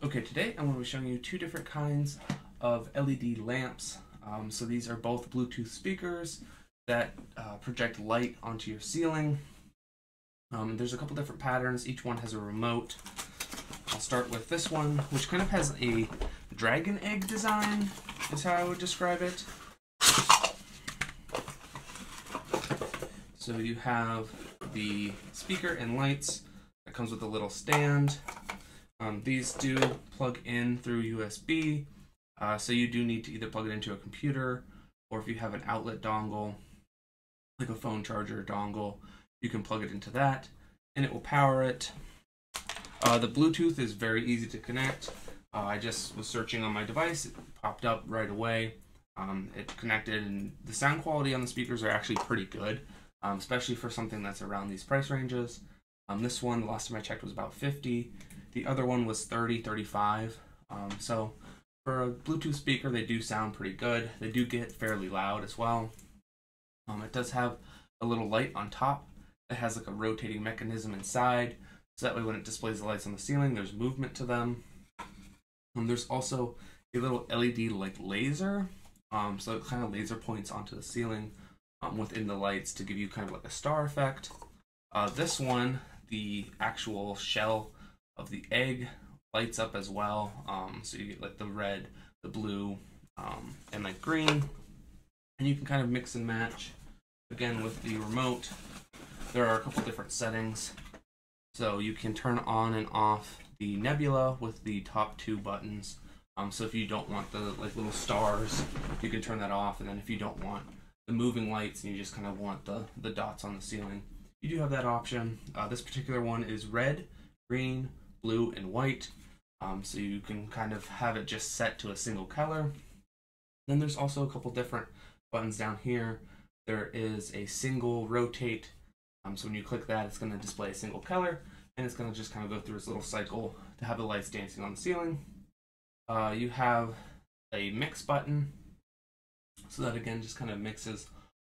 Okay, today I'm going to be showing you two different kinds of LED lamps. So these are both Bluetooth speakers that project light onto your ceiling. There's a couple different patterns. Each one has a remote. I'll start with this one, which kind of has a dragon egg design, is how I would describe it. So you have the speaker and lights that comes with a little stand. These do plug in through USB, so you do need to either plug it into a computer, or if you have an outlet dongle, like a phone charger dongle, you can plug it into that, and it will power it. The Bluetooth is very easy to connect. I just was searching on my device, it popped up right away. It connected, and the sound quality on the speakers are actually pretty good, especially for something that's around these price ranges. This one, the last time I checked, was about 50. The other one was 30, 35. So for a Bluetooth speaker, they do sound pretty good. They do get fairly loud as well. It does have a little light on top. It has like a rotating mechanism inside, so that way when it displays the lights on the ceiling, there's movement to them. There's also a little LED like laser, so it kind of laser points onto the ceiling within the lights to give you kind of like a star effect. This one, the actual shell of the egg lights up as well, so you get like the red, the blue, and like green, and you can kind of mix and match. Again, with the remote, there are a couple different settings, so you can turn on and off the nebula with the top two buttons. So if you don't want the like little stars, you can turn that off, and then if you don't want the moving lights and you just kind of want the dots on the ceiling, you do have that option. This particular one is red, green, blue, and white, so you can kind of have it just set to a single color. Then there's also a couple different buttons down here. There is a single rotate, so when you click that, it's going to display a single color, and it's going to just kind of go through its little cycle to have the lights dancing on the ceiling. You have a mix button, so that again just kind of mixes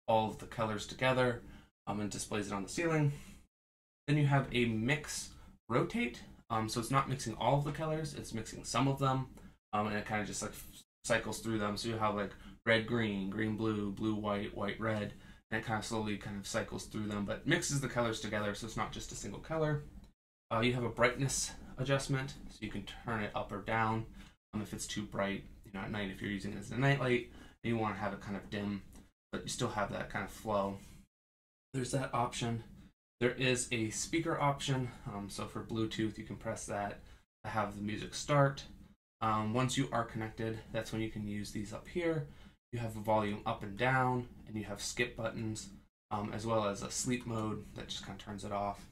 all of the colors together and displays it on the ceiling. Then you have a mix rotate, so it's not mixing all of the colors, it's mixing some of them, and it kind of just like cycles through them. So you have like red, green, green, blue, blue, white, white, red, and it kind of slowly kind of cycles through them, but mixes the colors together, so it's not just a single color. You have a brightness adjustment, so you can turn it up or down if it's too bright, at night if you're using it as a nightlight, and you want to have it kind of dim, but you still have that kind of flow. There's that option. There is a speaker option, so for Bluetooth you can press that to have the music start. Once you are connected, that's when you can use these up here. You have a volume up and down, and you have skip buttons, as well as a sleep mode that just kind of turns it off.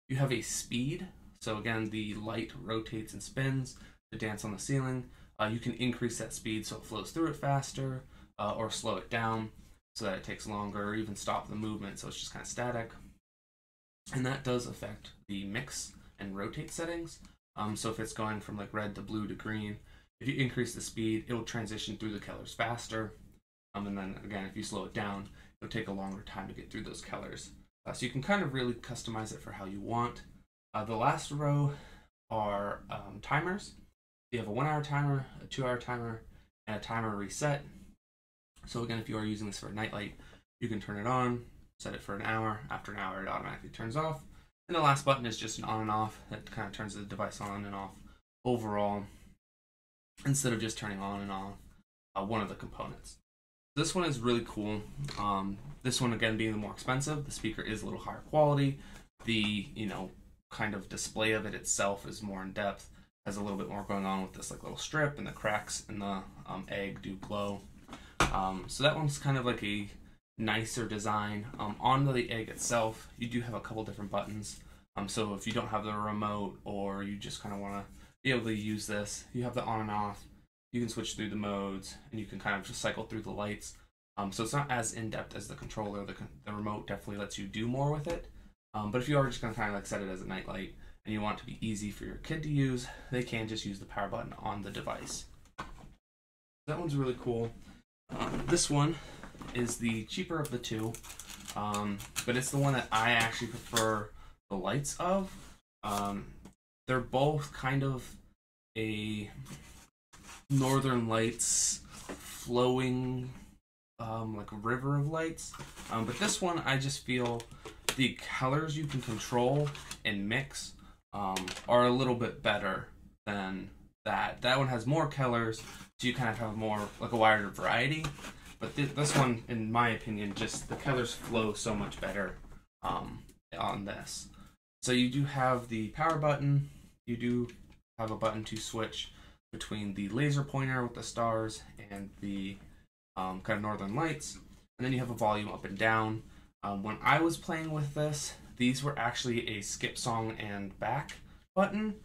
You have a speed, so again the light rotates and spins to dance on the ceiling. You can increase that speed so it flows through it faster, or slow it down so that it takes longer, or even stop the movement so it's just kind of static. And that does affect the mix and rotate settings. So if it's going from like red to blue to green, if you increase the speed, it will transition through the colors faster. And then again, if you slow it down, it'll take a longer time to get through those colors. So you can kind of really customize it for how you want. The last row are timers. You have a 1 hour timer, a 2 hour timer, and a timer reset. So again, if you are using this for a nightlight, you can turn it on, set it for an hour. After an hour, it automatically turns off. And the last button is just an on and off. That kind of turns the device on and off overall, instead of just turning on and off one of the components. This one is really cool. This one, again, being the more expensive, the speaker is a little higher quality. The, kind of display of it itself is more in depth, has a little bit more going on with this like little strip, and the cracks in the egg do glow. So that one's kind of like a nicer design. On the egg itself, you do have a couple different buttons. So if you don't have the remote, or you just kind of want to be able to use this, you have the on and off. You can switch through the modes, and you can kind of just cycle through the lights. So it's not as in-depth as the controller. The remote definitely lets you do more with it. But if you are just going to kind of like set it as a nightlight, and you want it to be easy for your kid to use, they can just use the power button on the device. That one's really cool. This one is the cheaper of the two, but it's the one that I actually prefer the lights of. They're both kind of a Northern Lights flowing like a river of lights. But this one, I just feel the colors you can control and mix are a little bit better than that. That one has more colors, so you kind of have more, like a wider variety. But this one, in my opinion, just the colors flow so much better on this. So you do have the power button. You do have a button to switch between the laser pointer with the stars and the kind of Northern Lights. And then you have a volume up and down. When I was playing with this, these were actually a skip song and back button.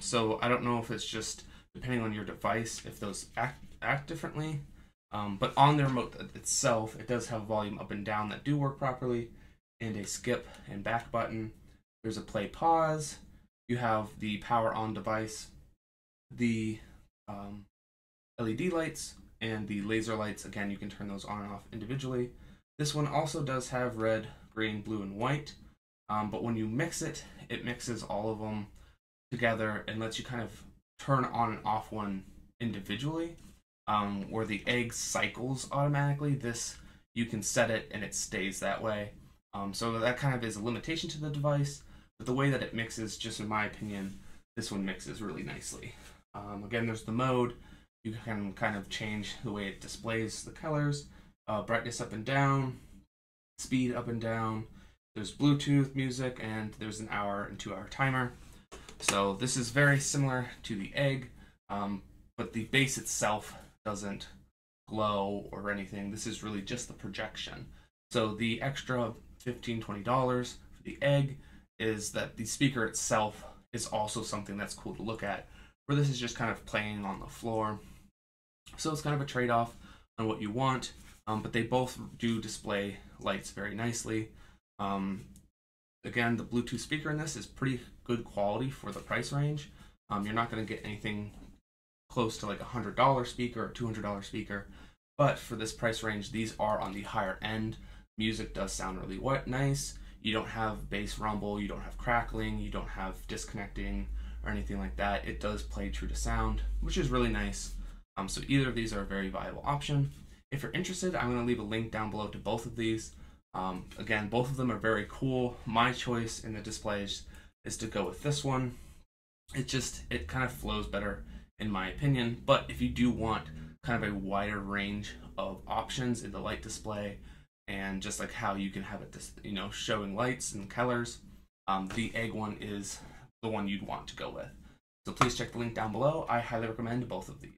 So I don't know if it's just depending on your device, if those act differently. But on the remote itself, it does have volume up and down that do work properly, and a skip and back button. There's a play pause. You have the power on device, the LED lights, and the laser lights. Again, you can turn those on and off individually. This one also does have red, green, blue, and white. But when you mix it, it mixes all of them together and lets you kind of turn on and off one individually. Where the egg cycles automatically, this you can set it and it stays that way. So that kind of is a limitation to the device, but the way that it mixes, just in my opinion, this one mixes really nicely. Again, there's the mode. You can kind of change the way it displays the colors, brightness up and down, speed up and down. There's Bluetooth music, and there's an 1 and 2 hour timer. So this is very similar to the egg, but the base itself doesn't glow or anything. This is really just the projection. So the extra $15–20 for the egg is that the speaker itself is also something that's cool to look at, where this is just kind of playing on the floor. So it's kind of a trade-off on what you want, but they both do display lights very nicely. Again, the Bluetooth speaker in this is pretty good quality for the price range. You're not going to get anything close to like a $100 speaker or $200 speaker, but for this price range, these are on the higher end. Music does sound really nice. You don't have bass rumble, you don't have crackling, you don't have disconnecting or anything like that. It does play true to sound, which is really nice. So either of these are a very viable option. If you're interested, I'm going to leave a link down below to both of these. Again, both of them are very cool. My choice in the displays is to go with this one. It kind of flows better in my opinion, but if you do want kind of a wider range of options in the light display and just like how you can have it, showing lights and colors, the egg one is the one you'd want to go with. So please check the link down below. I highly recommend both of these.